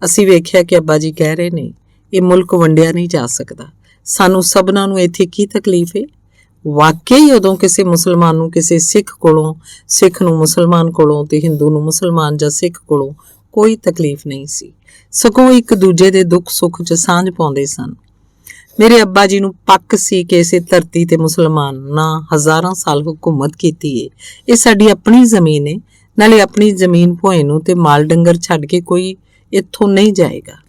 ਅਸੀਂ ਵੇਖਿਆ ਕਿ ਅੱਬਾ ਜੀ ਕਹਿ ਰਹੇ ਨੇ, ਇਹ ਮੁਲਕ ਵੰਡਿਆ ਨਹੀਂ ਜਾ ਸਕਦਾ। ਸਾਨੂੰ ਸਭਨਾਂ ਨੂੰ ਇੱਥੇ ਕੀ ਤਕਲੀਫ ਹੈ? ਵਾਕਈ ਉਦੋਂ ਕਿਸੇ ਮੁਸਲਮਾਨ ਨੂੰ ਕਿਸੇ ਸਿੱਖ ਕੋਲੋਂ, ਸਿੱਖ ਨੂੰ ਮੁਸਲਮਾਨ ਕੋਲੋਂ ਤੇ ਹਿੰਦੂ ਨੂੰ ਮੁਸਲਮਾਨ ਜਾਂ ਸਿੱਖ ਕੋਲੋਂ ਕੋਈ ਤਕਲੀਫ ਨਹੀਂ ਸੀ। ਸਗੋਂ ਇੱਕ ਦੂਜੇ ਦੇ ਦੁੱਖ ਸੁੱਖ 'ਚ ਸਾਂਝ ਪਾਉਂਦੇ ਸਨ। ਮੇਰੇ ਅੱਬਾ ਜੀ ਨੂੰ ਪੱਕ ਸੀ ਕਿ ਇਸੇ ਧਰਤੀ ਤੇ ਮੁਸਲਮਾਨਾਂ ਹਜ਼ਾਰਾਂ ਸਾਲ ਹੁਕੂਮਤ ਕੀਤੀ ਏ। ਇਹ ਸਾਡੀ ਆਪਣੀ ਜ਼ਮੀਨ ਏ, ਨਾਲੇ ਆਪਣੀ ਜ਼ਮੀਨ ਭੋਏ ਨੂੰ ਤੇ ਮਾਲ ਡੰਗਰ ਛੱਡ ਕੇ ਕੋਈ ਇੱਥੋਂ ਨਹੀਂ ਜਾਏਗਾ।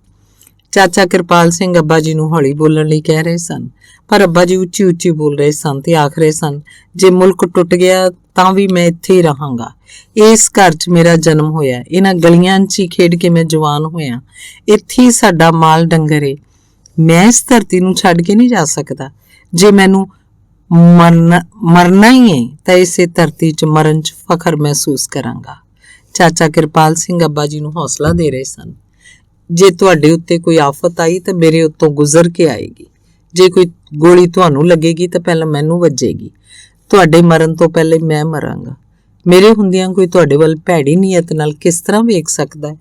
ਚਾਚਾ ਕਿਰਪਾਲ ਸਿੰਘ ਅੱਬਾ ਜੀ ਨੂੰ ਹੌਲੀ ਬੋਲਣ ਲਈ ਕਹਿ ਰਹੇ ਸਨ, ਪਰ ਅੱਬਾ ਜੀ ਉੱਚੀ ਉੱਚੀ ਬੋਲ ਰਹੇ ਸਨ ਤੇ ਆਖ ਰਹੇ ਸਨ, ਜੇ ਮੁਲਕ ਟੁੱਟ ਗਿਆ ਤਾਂ ਵੀ ਮੈਂ ਇੱਥੇ ਹੀ ਰਹਾਂਗਾ। ਇਸ ਘਰ 'ਚ ਮੇਰਾ ਜਨਮ ਹੋਇਆ, ਇਹਨਾਂ ਗਲੀਆਂ 'ਚ ਹੀ ਖੇਡ ਕੇ ਮੈਂ ਜਵਾਨ ਹੋਇਆ। ਇੱਥੇ ਹੀ ਸਾਡਾ ਮਾਲ ਡੰਗਰ ਏ। ਮੈਂ ਇਸ ਧਰਤੀ ਨੂੰ ਛੱਡ ਕੇ ਨਹੀਂ ਜਾ ਸਕਦਾ। ਜੇ ਮੈਨੂੰ ਮਰਨਾ ਹੀ ਹੈ ਤਾਂ ਇਸੇ ਧਰਤੀ 'ਚ ਮਰਨ 'ਚ ਫਖਰ ਮਹਿਸੂਸ ਕਰਾਂਗਾ। ਚਾਚਾ ਕਿਰਪਾਲ ਸਿੰਘ ਅੱਬਾ ਜੀ ਨੂੰ ਹੌਸਲਾ ਦੇ ਰਹੇ ਸਨ। ਜੇ ਤੁਹਾਡੇ ਉੱਤੇ ਕੋਈ ਆਫਤ ਆਈ ਤਾਂ ਮੇਰੇ ਉੱਤੋਂ ਗੁਜ਼ਰ ਕੇ ਆਏਗੀ। ਜੇ ਕੋਈ ਗੋਲੀ ਤੁਹਾਨੂੰ ਲੱਗੇਗੀ ਤਾਂ ਪਹਿਲਾਂ ਮੈਨੂੰ ਵੱਜੇਗੀ। ਤੁਹਾਡੇ ਮਰਨ ਤੋਂ ਪਹਿਲੇ ਮੈਂ ਮਰਾਂਗਾ। ਮੇਰੇ ਹੁੰਦਿਆਂ ਕੋਈ ਤੁਹਾਡੇ ਵੱਲ ਭੈੜੀ ਨੀਅਤ ਨਾਲ ਕਿਸ ਤਰ੍ਹਾਂ ਵੇਖ ਸਕਦਾ ਹੈ?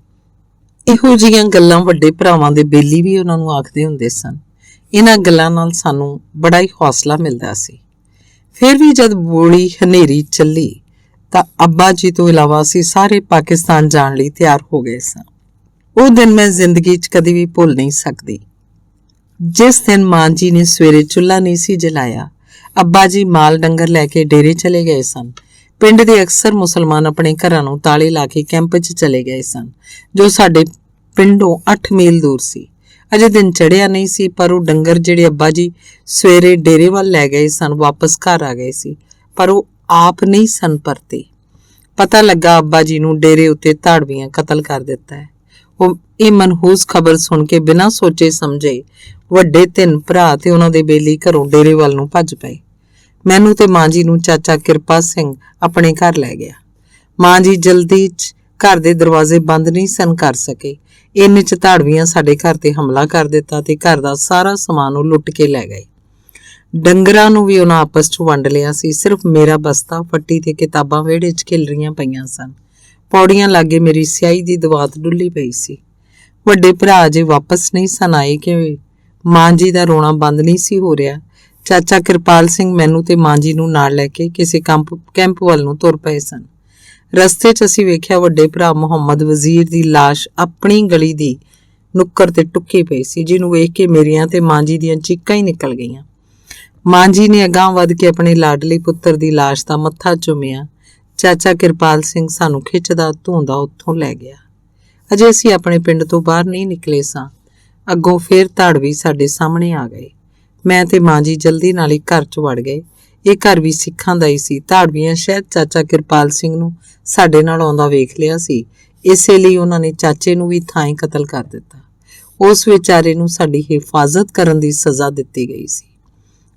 ਇਹੋ ਜਿਹੀਆਂ ਗੱਲਾਂ ਵੱਡੇ ਭਰਾਵਾਂ ਦੇ ਬੇਲੀ ਵੀ ਉਹਨਾਂ ਨੂੰ ਆਖਦੇ ਹੁੰਦੇ ਸਨ। ਇਹਨਾਂ ਗੱਲਾਂ ਨਾਲ ਸਾਨੂੰ ਬੜਾ ਹੀ ਹੌਸਲਾ ਮਿਲਦਾ ਸੀ। ਫਿਰ ਵੀ ਜਦ ਗੋਲੀ ਹਨੇਰੀ ਚੱਲੀ ਤਾਂ ਅੱਬਾ ਜੀ ਤੋਂ ਇਲਾਵਾ ਅਸੀਂ ਸਾਰੇ ਪਾਕਿਸਤਾਨ ਜਾਣ ਲਈ ਤਿਆਰ ਹੋ ਗਏ ਸਾਂ। ਉਹ ਦਿਨ ਮੈਂ ਜ਼ਿੰਦਗੀ 'ਚ ਕਦੇ ਵੀ ਭੁੱਲ ਨਹੀਂ ਸਕਦੀ। ਜਿਸ ਦਿਨ ਮਾਂ ਜੀ ਨੇ ਸਵੇਰੇ ਚੁੱਲ੍ਹਾ ਨਹੀਂ ਸੀ ਜਲਾਇਆ, ਅੱਬਾ ਜੀ ਮਾਲ ਡੰਗਰ ਲੈ ਕੇ ਡੇਰੇ ਚਲੇ ਗਏ ਸਨ। ਪਿੰਡ ਦੇ ਅਕਸਰ ਮੁਸਲਮਾਨ ਆਪਣੇ ਘਰਾਂ ਨੂੰ ਤਾਲੇ ਲਾ ਕੇ ਕੈਂਪ 'ਚ ਚਲੇ ਗਏ ਸਨ, ਜੋ ਸਾਡੇ ਪਿੰਡੋਂ 8 ਮੀਲ ਦੂਰ ਸੀ। ਅਜੇ ਦਿਨ ਚੜ੍ਹਿਆ ਨਹੀਂ ਸੀ, ਪਰ ਉਹ ਡੰਗਰ ਜਿਹੜੇ ਅੱਬਾ ਜੀ ਸਵੇਰੇ ਡੇਰੇ ਵੱਲ ਲੈ ਗਏ ਸਨ ਵਾਪਸ ਘਰ ਆ ਗਏ ਸੀ, ਪਰ ਉਹ ਆਪ ਨਹੀਂ ਸਨ ਪਰਤੇ। ਪਤਾ ਲੱਗਾ ਅੱਬਾ ਜੀ ਨੂੰ ਡੇਰੇ ਉੱਤੇ ਧਾੜਵੀਆਂ ਕਤਲ ਕਰ ਦਿੱਤਾ ਹੈ। ਉਹ ਇਹ ਮਨਹੂਸ ਖਬਰ ਸੁਣ ਕੇ ਬਿਨਾਂ ਸੋਚੇ ਸਮਝੇ ਵੱਡੇ 3 ਭਰਾ ਤੇ ਉਹਨਾਂ ਦੇ ਬੇਲੀ ਘਰੋਂ ਡੇਰੇ ਵੱਲ ਨੂੰ ਭੱਜ ਪਏ। ਮੈਨੂੰ ਤੇ ਮਾਂ ਜੀ ਨੂੰ ਚਾਚਾ ਕਿਰਪਾ ਸਿੰਘ ਆਪਣੇ ਘਰ ਲੈ ਗਿਆ। ਮਾਂ ਜੀ ਜਲਦੀ 'ਚ ਘਰ ਦੇ ਦਰਵਾਜ਼ੇ ਬੰਦ ਨਹੀਂ ਸਨ ਕਰ ਸਕੇ। ਇੰਨੇ 'ਚ ਧਾੜਵੀਆਂ ਸਾਡੇ ਘਰ ਤੇ ਹਮਲਾ ਕਰ ਦਿੱਤਾ ਤੇ ਘਰ ਦਾ ਸਾਰਾ ਸਮਾਨ ਉਹ ਲੁੱਟ ਕੇ ਲੈ ਗਏ। ਡੰਗਰਾਂ ਨੂੰ ਵੀ ਉਹਨਾਂ ਆਪਸ 'ਚ ਵੰਡ ਲਿਆ ਸੀ। ਸਿਰਫ ਮੇਰਾ ਬਸਤਾ, ਫੱਟੀ ਤੇ ਕਿਤਾਬਾਂ ਵਿਹੜੇ 'ਚ ਖਿਲਰੀਆਂ ਪਈਆਂ ਸਨ। ਪੌੜੀਆਂ ਲਾਗੇ ਮੇਰੀ ਸਿਆਹੀ ਦੀ ਦਵਾਤ ਡੁੱਲੀ ਪਈ ਸੀ। ਵੱਡੇ ਭਰਾ ਅਜੇ ਵਾਪਸ ਨਹੀਂ ਸਨ ਆਏ ਕਿ ਮਾਂ ਜੀ ਦਾ ਰੋਣਾ ਬੰਦ ਨਹੀਂ ਸੀ ਹੋ ਰਿਹਾ। ਚਾਚਾ ਕਿਰਪਾਲ ਸਿੰਘ ਮੈਨੂੰ ਤੇ ਮਾਂ ਜੀ ਨੂੰ ਨਾਲ ਲੈ ਕੇ ਕਿਸੇ ਕੈਂਪ ਵੱਲ ਨੂੰ ਤੁਰ ਪਏ ਸਨ। ਰਸਤੇ 'ਚ ਅਸੀਂ ਵੇਖਿਆ ਵੱਡੇ ਭਰਾ ਮੁਹੰਮਦ ਵਜ਼ੀਰ ਦੀ ਲਾਸ਼ ਆਪਣੀ ਗਲੀ ਦੀ ਨੁੱਕਰ ਤੇ ਟੁੱਕੀ ਪਈ ਸੀ, ਜਿਹਨੂੰ ਵੇਖ ਕੇ ਮੇਰੀਆਂ ਤੇ ਮਾਂ ਜੀ ਦੀਆਂ ਚੀਕਾਂ ਹੀ ਨਿਕਲ ਗਈਆਂ। ਮਾਂ ਜੀ ਨੇ ਅਗਾਂਹ ਵੱਧ ਕੇ ਆਪਣੇ ਲਾਡਲੇ ਪੁੱਤਰ ਦੀ ਲਾਸ਼ ਦਾ ਮੱਥਾ ਚੁੰਮਿਆ। ਚਾਚਾ ਕਿਰਪਾਲ ਸਿੰਘ ਸਾਨੂੰ ਖਿੱਚਦਾ ਧੂੰਦਾ ਉੱਥੋਂ ਲੈ ਗਿਆ। ਅਜੇ ਅਸੀਂ ਆਪਣੇ ਪਿੰਡ ਤੋਂ ਬਾਹਰ ਨਹੀਂ ਨਿਕਲੇ ਸਾਂ, ਅੱਗੋਂ ਫੇਰ ਧਾੜਵੀ ਸਾਡੇ ਸਾਹਮਣੇ ਆ ਗਏ। ਮੈਂ ਤੇ ਮਾਂ ਜੀ ਜਲਦੀ ਨਾਲ ਹੀ ਘਰ 'ਚ ਵੜ ਗਏ। ਇਹ ਘਰ ਵੀ ਸਿੱਖਾਂ ਦਾ ਹੀ ਸੀ। ਧਾੜਵੀਆਂ ਸ਼ਾਇਦ ਚਾਚਾ ਕਿਰਪਾਲ ਸਿੰਘ ਨੂੰ ਸਾਡੇ ਨਾਲ ਆਉਂਦਾ ਵੇਖ ਲਿਆ ਸੀ, ਇਸੇ ਲਈ ਉਹਨਾਂ ਨੇ ਚਾਚੇ ਨੂੰ ਵੀ ਥਾਂ ਕਤਲ ਕਰ ਦਿੱਤਾ। ਉਸ ਵਿਚਾਰੇ ਨੂੰ ਸਾਡੀ ਹਿਫਾਜ਼ਤ ਕਰਨ ਦੀ ਸਜ਼ਾ ਦਿੱਤੀ ਗਈ ਸੀ,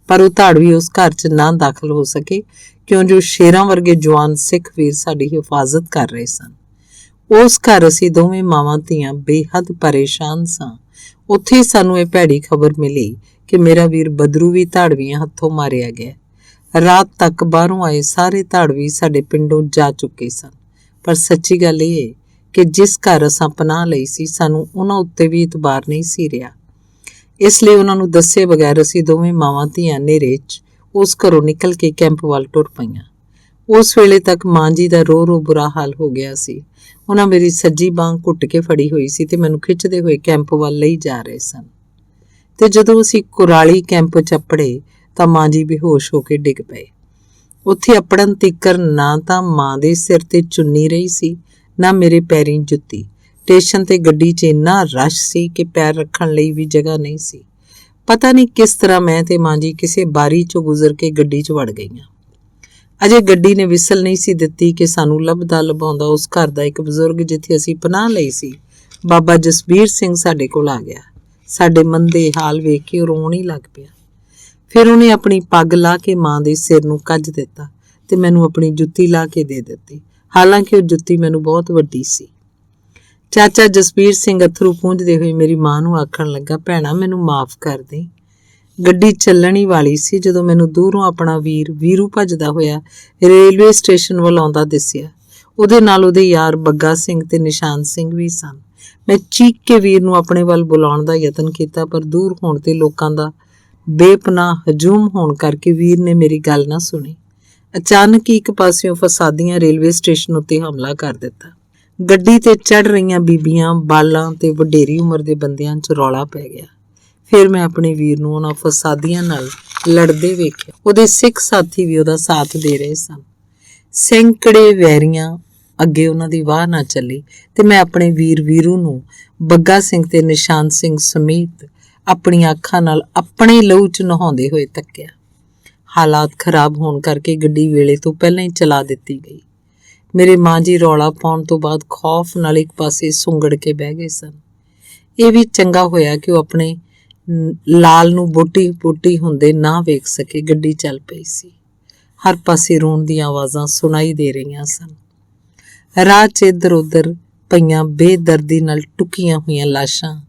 ਪਰ ਉਹ ਧਾੜਵੀ ਉਸ ਘਰ 'ਚ ਨਾ ਦਾਖਲ ਹੋ ਸਕੇ ਕਿਉਂ ਜੋ ਸ਼ੇਰਾਂ ਵਰਗੇ ਜਵਾਨ ਸਿੱਖ ਵੀਰ ਸਾਡੀ ਹਿਫਾਜ਼ਤ ਕਰ ਰਹੇ ਸਨ। ਉਸ ਘਰ ਅਸੀਂ ਦੋਵੇਂ ਮਾਵਾਂ ਧੀਆਂ ਬੇਹੱਦ ਪਰੇਸ਼ਾਨ ਸਾਂ। ਉੱਥੇ ਸਾਨੂੰ ਇਹ ਭੈੜੀ ਖਬਰ ਮਿਲੀ ਕਿ ਮੇਰਾ ਵੀਰ ਬਦਰੂ ਵੀ ਧਾੜਵੀਆਂ ਹੱਥੋਂ ਮਾਰਿਆ ਗਿਆ। ਰਾਤ ਤੱਕ ਬਾਹਰੋਂ ਆਏ ਸਾਰੇ ਧਾੜਵੀ ਸਾਡੇ ਪਿੰਡੋਂ ਜਾ ਚੁੱਕੇ ਸਨ, ਪਰ ਸੱਚੀ ਗੱਲ ਇਹ ਹੈ ਕਿ ਜਿਸ ਘਰ ਅਸਾਂ ਪਨਾਹ ਲਈ ਸੀ, ਸਾਨੂੰ ਉਹਨਾਂ ਉੱਤੇ ਵੀ ਇਤਬਾਰ ਨਹੀਂ ਸੀ ਰਿਹਾ। ਇਸ ਲਈ ਉਹਨਾਂ ਨੂੰ ਦੱਸੇ ਬਗੈਰ ਅਸੀਂ ਦੋਵੇਂ ਮਾਵਾਂ ਧੀਆਂ ਹਨੇਰੇ 'ਚ ਉਸ ਘਰੋਂ ਨਿਕਲ ਕੇ ਕੈਂਪ ਵੱਲ ਟੁਰ ਪਈਆਂ। ਉਸ ਵੇਲੇ ਤੱਕ ਮਾਂ ਜੀ ਦਾ ਰੋ ਰੋ ਬੁਰਾ ਹਾਲ ਹੋ ਗਿਆ ਸੀ। ਉਹਨਾਂ ਮੇਰੀ ਸੱਜੀ ਬਾਂਹ ਘੁੱਟ ਕੇ ਫੜੀ ਹੋਈ ਸੀ ਤੇ ਮੈਨੂੰ ਖਿੱਚਦੇ ਹੋਏ ਕੈਂਪ ਵੱਲ ਲਈ ਜਾ ਰਹੇ ਸਨ। ਤੇ ਜਦੋਂ ਅਸੀਂ ਕੁਰਾਲੀ ਕੈਂਪ 'ਚ ਅੱਪੜੇ ਤਾਂ ਮਾਂ ਜੀ ਬੇਹੋਸ਼ ਹੋ ਕੇ ਡਿੱਗ ਪਏ। ਉੱਥੇ ਅੱਪੜਨ ਤੀਕਰ ਨਾ ਤਾਂ ਮਾਂ ਦੇ ਸਿਰ ਤੇ ਚੁੰਨੀ ਰਹੀ ਸੀ, ਨਾ ਮੇਰੇ ਪੈਰੀਂ ਜੁੱਤੀ। ਸਟੇਸ਼ਨ ਤੇ ਗੱਡੀ 'ਚ ਇੰਨਾ ਰਸ਼ ਸੀ ਕਿ ਪੈਰ ਰੱਖਣ ਲਈ ਵੀ ਜਗ੍ਹਾ ਨਹੀਂ ਸੀ। ਪਤਾ ਨਹੀਂ ਕਿਸ ਤਰ੍ਹਾਂ ਮੈਂ ਤੇ ਮਾਂ ਜੀ ਕਿਸੇ ਬਾਰੀ 'ਚੋਂ ਗੁਜ਼ਰ ਕੇ ਗੱਡੀ 'ਚ ਵੜ ਗਈਆਂ। ਅਜੇ ਗੱਡੀ ਨੇ ਵਿਸਲ ਨਹੀਂ ਸੀ ਦਿੱਤੀ ਕਿ ਸਾਨੂੰ ਲੱਭਦਾ ਲਭਾਉਂਦਾ ਉਸ ਘਰ ਦਾ ਇੱਕ ਬਜ਼ੁਰਗ ਜਿੱਥੇ ਅਸੀਂ ਪਨਾਹ ਲਈ ਸੀ, ਬਾਬਾ ਜਸਬੀਰ ਸਿੰਘ ਸਾਡੇ ਕੋਲ ਆ ਗਿਆ। ਸਾਡੇ ਮੰਦੇ ਹਾਲ ਵੇਖ ਕੇ ਉਹ ਰੋਣ ਹੀ ਲੱਗ ਪਿਆ। ਫਿਰ ਉਹਨੇ ਆਪਣੀ ਪੱਗ ਲਾ ਕੇ ਮਾਂ ਦੇ ਸਿਰ ਨੂੰ ਕੱਜ ਦਿੱਤਾ ਤੇ ਮੈਨੂੰ ਆਪਣੀ ਜੁੱਤੀ ਲਾ ਕੇ ਦੇ ਦਿੱਤੀ, ਹਾਲਾਂਕਿ ਉਹ ਜੁੱਤੀ ਮੈਨੂੰ ਬਹੁਤ ਵੱਡੀ ਸੀ। ਚਾਚਾ ਜਸਬੀਰ ਸਿੰਘ ਅਥਰੂ ਪੂੰਝਦੇ ਹੋਏ ਮੇਰੀ ਮਾਂ ਨੂੰ ਆਖਣ ਲੱਗਾ, ਭੈਣਾ ਮੈਨੂੰ ਮਾਫ ਕਰ ਦੇ। ਗੱਡੀ ਚੱਲਣ ਹੀ ਵਾਲੀ ਸੀ ਜਦੋਂ ਮੈਨੂੰ ਦੂਰੋਂ ਆਪਣਾ ਵੀਰੂ ਭੱਜਦਾ ਹੋਇਆ ਰੇਲਵੇ ਸਟੇਸ਼ਨ ਵੱਲ ਆਉਂਦਾ ਦਿਸਿਆ। ਉਹਦੇ ਨਾਲ ਉਹਦੇ ਯਾਰ ਬੱਗਾ ਸਿੰਘ ਤੇ ਨਿਸ਼ਾਨ ਸਿੰਘ ਵੀ ਸਨ। ਮੈਂ ਚੀਕ ਕੇ ਵੀਰ ਨੂੰ ਆਪਣੇ ਵੱਲ ਬੁਲਾਉਣ ਦਾ ਯਤਨ ਕੀਤਾ, ਪਰ ਦੂਰ ਹੋਣ ਤੇ ਲੋਕਾਂ ਦਾ ਬੇਪਨਾਹ ਹਜੂਮ ਹੋਣ ਕਰਕੇ ਵੀਰ ਨੇ ਮੇਰੀ ਗੱਲ ਨਾ ਸੁਣੀ। ਅਚਾਨਕ ਹੀ ਇੱਕ ਪਾਸਿਓਂ ਫਸਾਦੀਆਂ ਰੇਲਵੇ ਸਟੇਸ਼ਨ ਉੱਤੇ ਹਮਲਾ ਕਰ ਦਿੱਤਾ। ਗੱਡੀ ਤੇ ਚੜ ਰਹੀਆਂ ਬੀਬੀਆਂ, ਬਾਲਾਂ ਤੇ ਵਡੇਰੀ ਉਮਰ ਦੇ ਬੰਦਿਆਂ 'ਚ ਰੌਲਾ ਪੈ ਗਿਆ। ਫਿਰ ਮੈਂ ਆਪਣੇ ਵੀਰ ਨੂੰ ਉਹਨਾਂ ਫਸਾਦੀਆਂ ਨਾਲ ਲੜਦੇ ਵੇਖਿਆ। ਉਹਦੇ ਸਿੱਖ ਸਾਥੀ ਵੀ ਉਹਦਾ ਸਾਥ ਦੇ ਰਹੇ ਸਨ। ਸੈਂਕੜੇ ਵੈਰੀਆਂ ਅੱਗੇ ਉਹਨਾਂ ਦੀ ਵਾਹ ਨਾ ਚੱਲੀ ਤੇ ਮੈਂ ਆਪਣੇ ਵੀਰੂ ਨੂੰ ਬੱਗਾ ਸਿੰਘ ਤੇ ਨਿਸ਼ਾਨ ਸਿੰਘ ਸਮੇਤ ਆਪਣੀਆਂ ਅੱਖਾਂ ਨਾਲ ਆਪਣੇ ਲਹੂ 'ਚ ਨਹਾਉਂਦੇ ਹੋਏ ਤੱਕਿਆ। ਹਾਲਾਤ ਖਰਾਬ ਹੋਣ ਕਰਕੇ ਗੱਡੀ ਵੇਲੇ ਤੋਂ ਪਹਿਲਾਂ ਹੀ ਚਲਾ ਦਿੱਤੀ ਗਈ। ਮੇਰੇ ਮਾਂ ਜੀ ਰੌਲਾ ਪਾਉਣ ਤੋਂ ਬਾਅਦ ਖੌਫ ਨਾਲ ਇੱਕ ਪਾਸੇ ਸੁੰਗੜ ਕੇ ਬਹਿ ਗਏ ਸਨ। ਇਹ ਵੀ ਚੰਗਾ ਹੋਇਆ ਕਿ ਉਹ ਆਪਣੇ ਲਾਲ ਨੂੰ ਬੋਟੀ ਹੁੰਦੇ ਨਾ ਵੇਖ ਸਕੇ। ਗੱਡੀ ਚੱਲ ਪਈ ਸੀ। ਹਰ ਪਾਸੇ ਰੋਣ ਦੀਆਂ ਆਵਾਜ਼ਾਂ ਸੁਣਾਈ ਦੇ ਰਹੀਆਂ ਸਨ। ਰਾਹ 'ਚ ਇੱਧਰ ਉੱਧਰ ਪਈਆਂ ਬੇਦਰਦੀ ਨਾਲ ਟੁਕੀਆਂ ਹੋਈਆਂ ਲਾਸ਼ਾਂ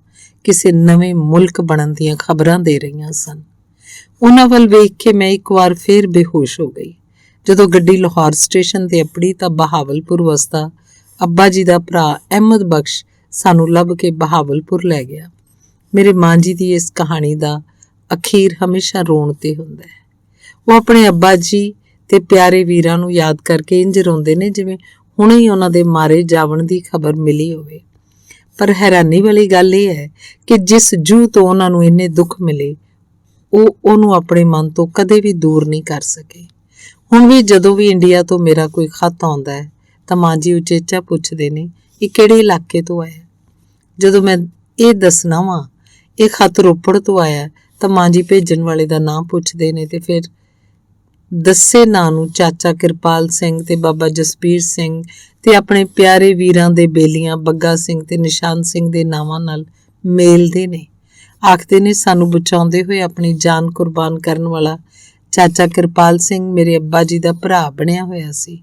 ਕਿਸੇ ਨਵੇਂ ਮੁਲਕ ਬਣਨ ਦੀਆਂ ਖਬਰਾਂ ਦੇ ਰਹੀਆਂ ਸਨ। ਉਹਨਾਂ ਵੱਲ ਵੇਖ ਕੇ ਮੈਂ ਇੱਕ ਵਾਰ ਫੇਰ ਬੇਹੋਸ਼ ਹੋ ਗਈ। ਜਦੋਂ ਗੱਡੀ ਲਾਹੌਰ ਸਟੇਸ਼ਨ ਤੇ ਅੱਪੜੀ ਤਾਂ ਬਹਾਵਲਪੁਰ ਵਸਦਾ ਅੱਬਾ ਜੀ ਦਾ ਭਰਾ ਅਹਿਮਦ ਬਖਸ਼ ਸਾਨੂੰ ਲੱਭ ਕੇ ਬਹਾਵਲਪੁਰ ਲੈ ਗਿਆ। ਮੇਰੇ ਮਾਂ ਜੀ ਦੀ ਇਸ ਕਹਾਣੀ ਦਾ ਅਖੀਰ ਹਮੇਸ਼ਾ ਰੋਣ ਤੇ ਹੁੰਦਾ ਹੈ। ਉਹ ਆਪਣੇ ਅੱਬਾ ਜੀ ਤੇ ਪਿਆਰੇ ਵੀਰਾਂ ਨੂੰ ਯਾਦ ਕਰਕੇ ਇੰਝ ਰੋਂਦੇ ਨੇ ਜਿਵੇਂ ਹੁਣੇ ਹੀ ਉਹਨਾਂ ਦੇ ਮਾਰੇ ਜਾਵਣ ਦੀ ਖਬਰ ਮਿਲੀ ਹੋਵੇ। ਪਰ ਹੈਰਾਨੀ ਵਾਲੀ ਗੱਲ ਇਹ ਹੈ ਕਿ ਜਿਸ ਜੂਹ ਤੋਂ ਉਹਨਾਂ ਨੂੰ ਇੰਨੇ ਦੁੱਖ ਮਿਲੇ ਉਹ ਉਹਨੂੰ ਆਪਣੇ ਮਨ ਤੋਂ ਕਦੇ ਵੀ ਦੂਰ ਨਹੀਂ ਕਰ ਸਕੇ। ਹੁਣ ਵੀ ਜਦੋਂ ਵੀ ਇੰਡੀਆ ਤੋਂ ਮੇਰਾ ਕੋਈ ਖੱਤ ਆਉਂਦਾ ਹੈ ਤਾਂ ਮਾਂ ਜੀ ਉਚੇਚਾ ਪੁੱਛਦੇ ਨੇ, ਇਹ ਕਿਹੜੇ ਇਲਾਕੇ ਤੋਂ ਆਇਆ? ਜਦੋਂ ਮੈਂ ਇਹ ਦੱਸਣਾ ਵਾਂ ਇਹ ਖੱਤ ਰੋਪੜ ਤੋਂ ਆਇਆ ਤਾਂ ਮਾਂ ਜੀ ਭੇਜਣ ਵਾਲੇ ਦਾ ਨਾਂ ਪੁੱਛਦੇ ਨੇ ਤੇ ਫਿਰ ਦੱਸੇ ਨਾਂ ਨੂੰ ਚਾਚਾ ਕਿਰਪਾਲ ਸਿੰਘ ਤੇ ਬਾਬਾ ਜਸਬੀਰ ਸਿੰਘ ਤੇ ਆਪਣੇ ਪਿਆਰੇ ਵੀਰਾਂ ਦੇ ਬੇਲੀਆਂ ਬੱਗਾ ਸਿੰਘ ਤੇ ਨਿਸ਼ਾਨ ਸਿੰਘ ਦੇ ਨਾਵਾਂ ਨਾਲ ਮੇਲਦੇ ਨੇ। ਆਖਦੇ ਨੇ ਸਾਨੂੰ ਬਚਾਉਂਦੇ ਹੋਏ ਆਪਣੀ ਜਾਨ ਕੁਰਬਾਨ ਕਰਨ ਵਾਲਾ ਚਾਚਾ ਕਿਰਪਾਲ ਸਿੰਘ ਮੇਰੇ ਅੱਬਾ ਜੀ ਦਾ ਭਰਾ ਬਣਿਆ ਹੋਇਆ ਸੀ।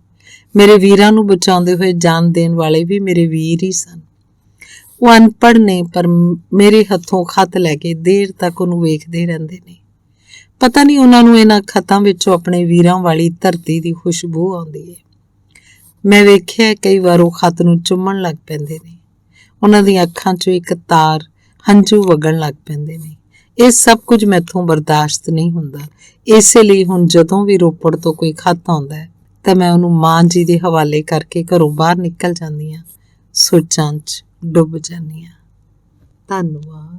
ਮੇਰੇ ਵੀਰਾਂ ਨੂੰ ਬਚਾਉਂਦੇ ਹੋਏ ਜਾਨ ਦੇਣ ਵਾਲੇ ਵੀ ਮੇਰੇ ਵੀਰ ਹੀ ਸਨ। ਉਹ ਅਨਪੜ੍ਹ ਨੇ ਪਰ ਮੇਰੇ ਹੱਥੋਂ ਖੱਤ ਲੈ ਕੇ ਦੇਰ ਤੱਕ ਉਹਨੂੰ ਵੇਖਦੇ ਰਹਿੰਦੇ ਨੇ। ਪਤਾ ਨਹੀਂ ਉਹਨਾਂ ਨੂੰ ਇਹਨਾਂ ਖੱਤਾਂ ਵਿੱਚੋਂ ਆਪਣੇ ਵੀਰਾਂ ਵਾਲੀ ਧਰਤੀ ਦੀ ਖੁਸ਼ਬੂ ਆਉਂਦੀ ਹੈ। ਮੈਂ ਵੇਖਿਆ ਕਈ ਵਾਰ ਉਹ ਖੱਤ ਨੂੰ ਚੁੰਮਣ ਲੱਗ ਪੈਂਦੇ ਨੇ। ਉਹਨਾਂ ਦੀਆਂ ਅੱਖਾਂ 'ਚੋਂ ਇੱਕ ਤਾਰ ਹੰਝੂ ਵਗਣ ਲੱਗ ਪੈਂਦੇ ਨੇ। ਇਹ ਸਭ ਕੁਝ ਮੈਥੋਂ ਬਰਦਾਸ਼ਤ ਨਹੀਂ ਹੁੰਦਾ। ਇਸੇ ਲਈ ਹੁਣ ਜਦੋਂ ਵੀ ਰੋਪੜ ਤੋਂ ਕੋਈ ਖੱਤ ਆਉਂਦਾ ਹੈ ਤਾਂ ਮੈਂ ਉਹਨੂੰ ਮਾਂ ਜੀ ਦੇ ਹਵਾਲੇ ਕਰਕੇ ਘਰੋਂ ਬਾਹਰ ਨਿਕਲ ਜਾਂਦੀ ਹਾਂ, ਸੋਚਾਂ 'ਚ ਡੁੱਬ ਜਾਂਦੀ ਹਾਂ। ਧੰਨਵਾਦ।